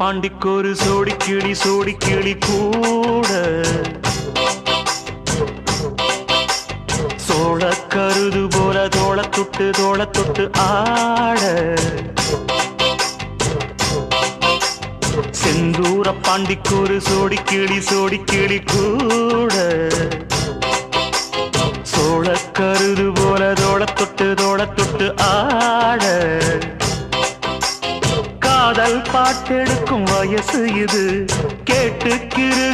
பாண்டிக்கொரு சோடி கிளி கூட சோழ கருது போல தோள தொட்டு ஆட செந்தூர பாண்டிக்கொரு சோடி கிளி கூட சோழ கருது போல தோள தொட்டு ஆட காதல் பாட்டெடுக்கும் வயசு இது கேட்டுக்கிரு